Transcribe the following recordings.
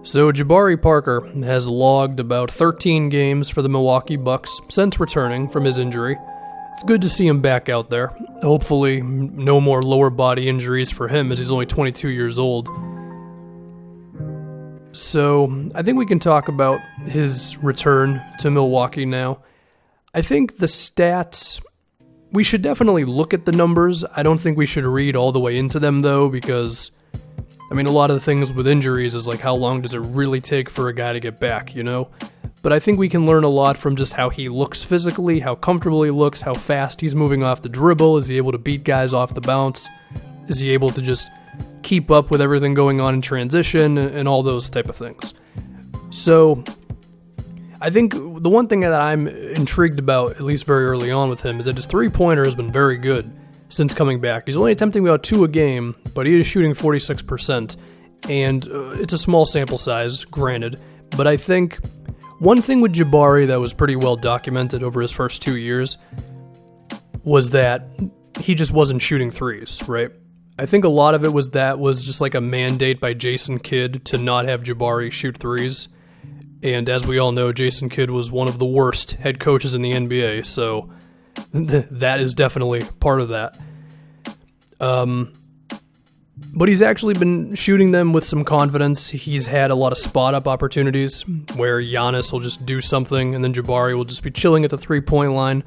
So Jabari Parker has logged about 13 games for the Milwaukee Bucks since returning from his injury. It's good to see him back out there. Hopefully no more lower body injuries for him as he's only 22 years old. So I think we can talk about his return to Milwaukee now. I think the stats, we should definitely look at the numbers. I don't think we should read all the way into them though, because a lot of the things with injuries is like how long does it really take for a guy to get back, you know? But I think we can learn a lot from just how he looks physically, how comfortable he looks, how fast he's moving off the dribble. Is he able to beat guys off the bounce? Is he able to just keep up with everything going on in transition and all those type of things? So I think the one thing that I'm intrigued about, at least very early on with him, is that his three-pointer has been very good since coming back. He's only attempting about 2 a game, but he is shooting 46%, and it's a small sample size, granted, but I think one thing with Jabari that was pretty well documented over his first 2 years was that he just wasn't shooting threes, right? I think a lot of it was just like a mandate by Jason Kidd to not have Jabari shoot threes, and as we all know, Jason Kidd was one of the worst head coaches in the NBA, so that is definitely part of that. But he's actually been shooting them with some confidence. He's had a lot of spot-up opportunities where Giannis will just do something and then Jabari will just be chilling at the three-point line.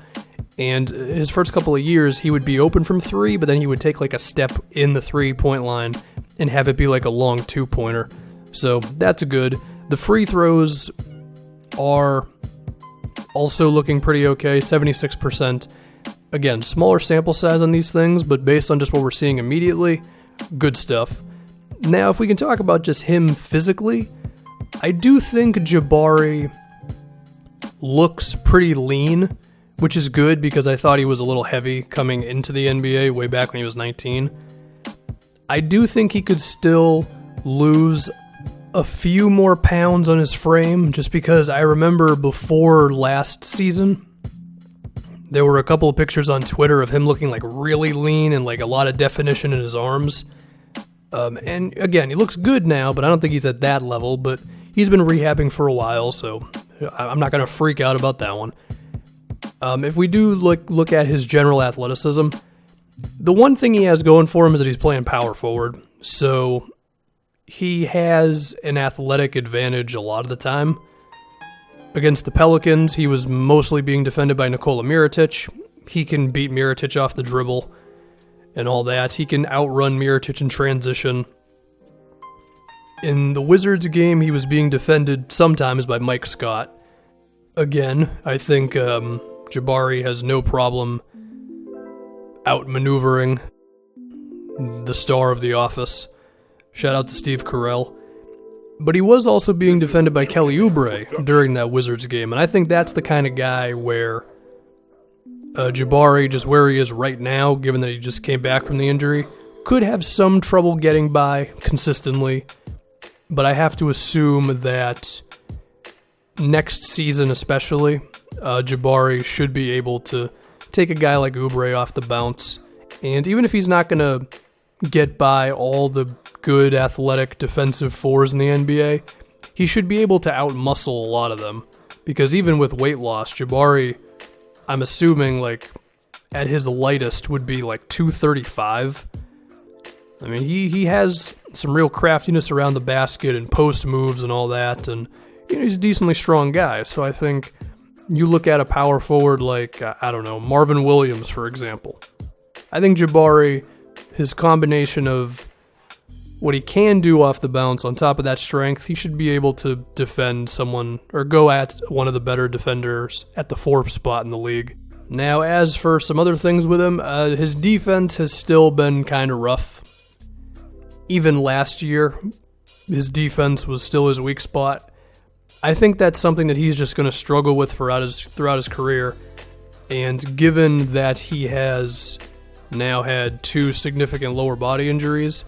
And his first couple of years, he would be open from three, but then he would take like a step in the three-point line and have it be like a long two-pointer. So that's good. The free throws are also looking pretty okay, 76%. Again, smaller sample size on these things, but based on just what we're seeing immediately, good stuff. Now, if we can talk about just him physically, I do think Jabari looks pretty lean, which is good because I thought he was a little heavy coming into the NBA way back when he was 19. I do think he could still lose a few more pounds on his frame, just because I remember before last season, there were a couple of pictures on Twitter of him looking like really lean and like a lot of definition in his arms. And again, he looks good now, but I don't think he's at that level, but he's been rehabbing for a while, so I'm not going to freak out about that one. If we do look at his general athleticism, the one thing he has going for him is that he's playing power forward, so he has an athletic advantage a lot of the time. Against the Pelicans, he was mostly being defended by Nikola Mirotic. He can beat Mirotic off the dribble and all that. He can outrun Mirotic in transition. In the Wizards game, he was being defended sometimes by Mike Scott. Again, I think Jabari has no problem outmaneuvering the star of The Office. Shout out to Steve Carell. But he was also being defended by Kelly Oubre during that Wizards game, and I think that's the kind of guy where Jabari, just where he is right now, given that he just came back from the injury, could have some trouble getting by consistently. But I have to assume that next season especially, Jabari should be able to take a guy like Oubre off the bounce. And even if he's not going to get by all the good athletic defensive fours in the NBA, he should be able to outmuscle a lot of them. Because even with weight loss, Jabari, I'm assuming, like, at his lightest would be like 235. I mean, he has some real craftiness around the basket and post moves and all that, and he's a decently strong guy. So I think you look at a power forward like, I don't know, Marvin Williams, for example. I think Jabari, his combination of what he can do off the bounce on top of that strength, he should be able to defend someone or go at one of the better defenders at the 4th spot in the league. Now, as for some other things with him, his defense has still been kind of rough. Even last year, his defense was still his weak spot. I think that's something that he's just going to struggle with throughout his career. And given that he has now had 2 significant lower body injuries,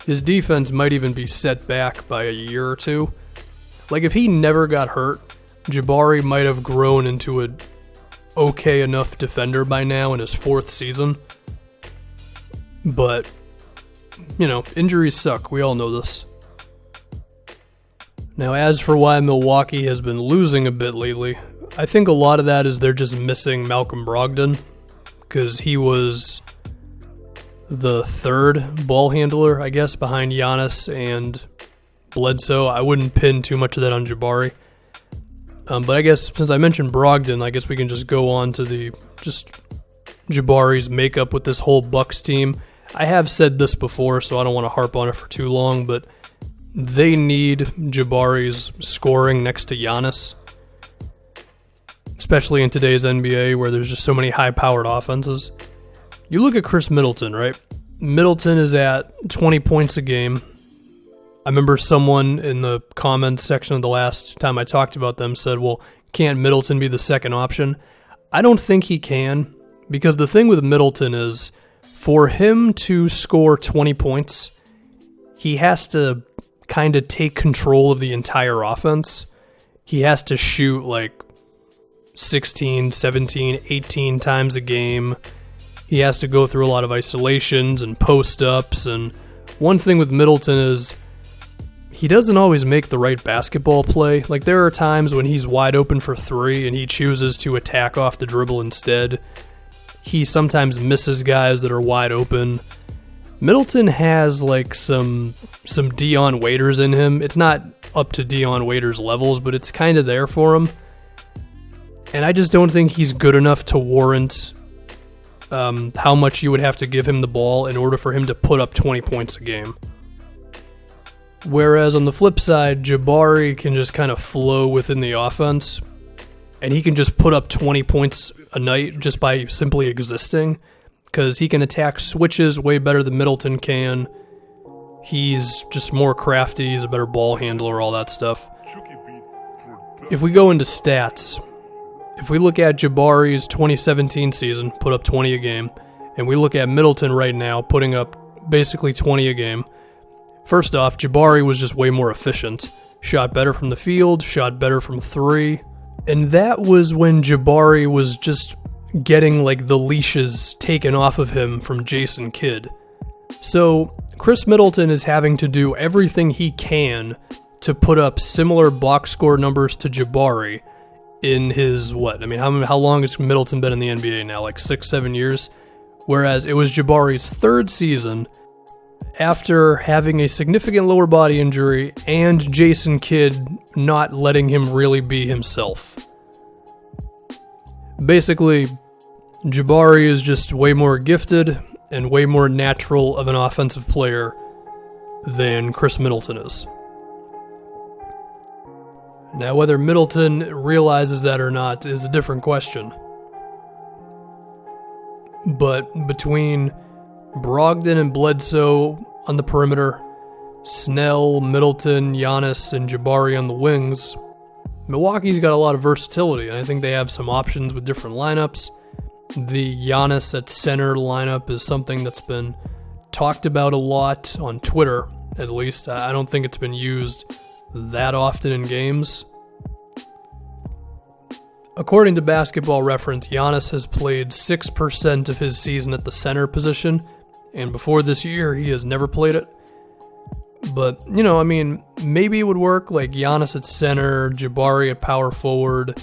his defense might even be set back by a year or 2. Like, if he never got hurt, Jabari might have grown into an okay enough defender by now in his 4th season. But, injuries suck. We all know this. Now, as for why Milwaukee has been losing a bit lately, I think a lot of that is they're just missing Malcolm Brogdon, because he was the third ball handler, I guess, behind Giannis and Bledsoe. I wouldn't pin too much of that on Jabari. But I guess since I mentioned Brogdon, I guess we can just go on to just Jabari's makeup with this whole Bucks team. I have said this before, so I don't want to harp on it for too long, but they need Jabari's scoring next to Giannis, especially in today's NBA where there's just so many high-powered offenses. You look at Chris Middleton, right? Middleton is at 20 points a game. I remember someone in the comments section of the last time I talked about them said, well, can't Middleton be the second option? I don't think he can, because the thing with Middleton is, for him to score 20 points, he has to kind of take control of the entire offense. He has to shoot like 16, 17, 18 times a game. He has to go through a lot of isolations and post-ups, and one thing with Middleton is he doesn't always make the right basketball play. Like, there are times when he's wide open for three and he chooses to attack off the dribble instead. He sometimes misses guys that are wide open. Middleton has like some Dion Waiters in him. It's not up to Dion Waiters levels, but it's kind of there for him. And I just don't think he's good enough to warrant how much you would have to give him the ball in order for him to put up 20 points a game. Whereas on the flip side, Jabari can just kind of flow within the offense, and he can just put up 20 points a night just by simply existing, because he can attack switches way better than Middleton can. He's just more crafty, he's a better ball handler, all that stuff. If we go into stats, if we look at Jabari's 2017 season, put up 20 a game, and we look at Middleton right now, putting up basically 20 a game, first off, Jabari was just way more efficient. Shot better from the field, shot better from three, and that was when Jabari was just getting like the leashes taken off of him from Jason Kidd. So Chris Middleton is having to do everything he can to put up similar box score numbers to Jabari in his, how long has Middleton been in the NBA now? Like 6-7 years? Whereas it was Jabari's third season after having a significant lower body injury and Jason Kidd not letting him really be himself. Basically, Jabari is just way more gifted and way more natural of an offensive player than Chris Middleton is. Now, whether Middleton realizes that or not is a different question. But between Brogdon and Bledsoe on the perimeter, Snell, Middleton, Giannis, and Jabari on the wings, Milwaukee's got a lot of versatility, and I think they have some options with different lineups. The Giannis at center lineup is something that's been talked about a lot on Twitter, at least. I don't think it's been used that often in games. According to Basketball Reference, Giannis has played 6% of his season at the center position, and before this year, he has never played it. But, maybe it would work, like Giannis at center, Jabari at power forward,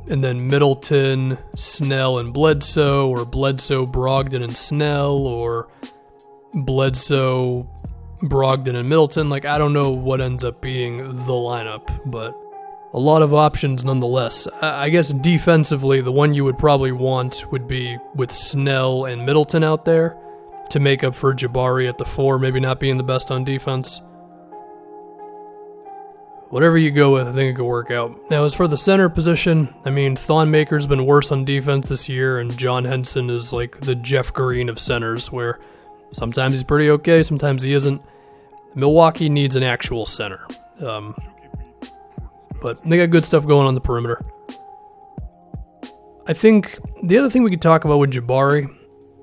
and then Middleton, Snell, and Bledsoe, or Bledsoe, Brogdon, and Snell, or Bledsoe, Brogdon, and Middleton. Like, I don't know what ends up being the lineup, but a lot of options nonetheless. I guess defensively, the one you would probably want would be with Snell and Middleton out there to make up for Jabari at the 4, maybe not being the best on defense. Whatever you go with, I think it could work out. Now, as for the center position, Thon Maker's been worse on defense this year, and John Henson is like the Jeff Green of centers, where sometimes he's pretty okay, sometimes he isn't. Milwaukee needs an actual center. But they got good stuff going on the perimeter. I think the other thing we could talk about with Jabari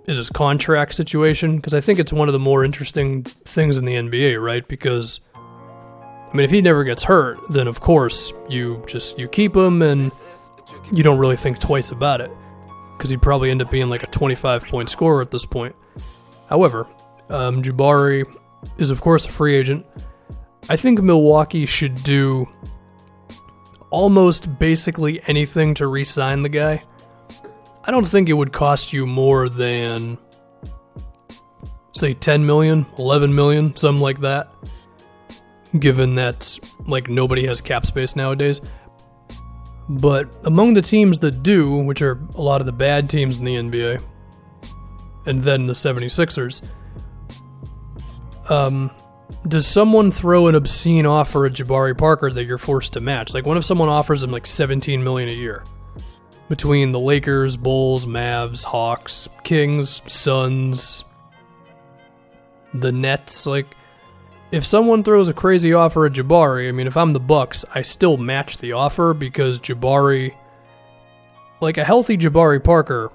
is his contract situation, because I think it's one of the more interesting things in the NBA, right? Because if he never gets hurt, then of course you keep him and you don't really think twice about it, because he'd probably end up being like a 25-point scorer at this point. However, Jabari is of course a free agent. I think Milwaukee should do almost basically anything to re-sign the guy. I don't think it would cost you more than, say, 10 million, 11 million, something like that, given that, like, nobody has cap space nowadays. But among the teams that do, which are a lot of the bad teams in the NBA, and then the 76ers, does someone throw an obscene offer at Jabari Parker that you're forced to match? Like, what if someone offers him like $17 million a year? Between the Lakers, Bulls, Mavs, Hawks, Kings, Suns, the Nets, like, if someone throws a crazy offer at Jabari, I mean, if I'm the Bucks, I still match the offer because Jabari, like a healthy Jabari Parker,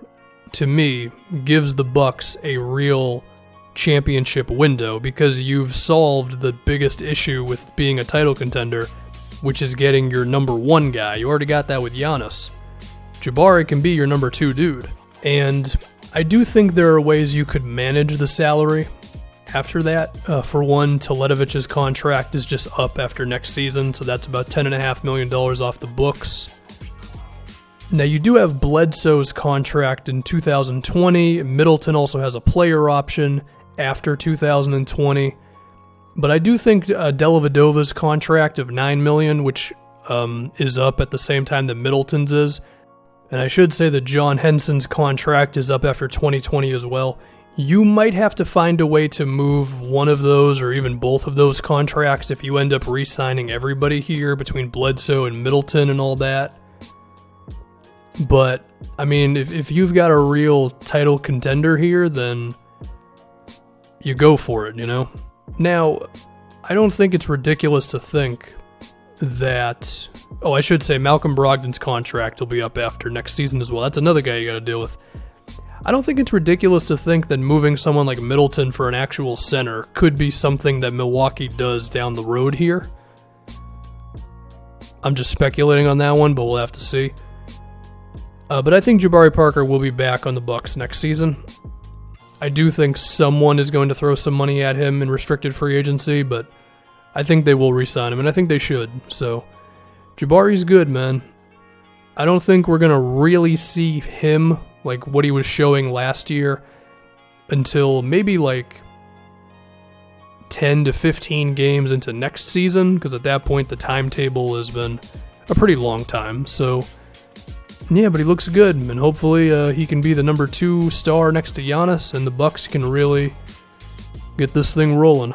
to me, gives the Bucks a real championship window because you've solved the biggest issue with being a title contender, which is getting your number one guy. You already got that with Giannis. Jabari can be your number two dude. And I do think there are ways you could manage the salary after that. For one, Teletovich's contract is just up after next season, so that's about $10.5 million off the books. Now, you do have Bledsoe's contract in 2020. Middleton also has a player option after 2020. But I do think Dellavedova's contract of $9 million, which is up at the same time that Middleton's is, and I should say that John Henson's contract is up after 2020 as well. You might have to find a way to move one of those or even both of those contracts if you end up re-signing everybody here between Bledsoe and Middleton and all that. But, I mean, if you've got a real title contender here, then you go for it, you know? Now, I don't think it's ridiculous to think that... Oh, I should say Malcolm Brogdon's contract will be up after next season as well. That's another guy you gotta deal with. I don't think it's ridiculous to think that moving someone like Middleton for an actual center could be something that Milwaukee does down the road here. I'm just speculating on that one, but we'll have to see. But I think Jabari Parker will be back on the Bucks next season. I do think someone is going to throw some money at him in restricted free agency, but I think they will re-sign him, and I think they should. So, Jabari's good, man. I don't think we're going to really see him, like what he was showing last year, until maybe like 10 to 15 games into next season, because at that point the timetable has been a pretty long time. So, yeah, but he looks good, and hopefully he can be the number 2 star next to Giannis, and the Bucks can really get this thing rolling.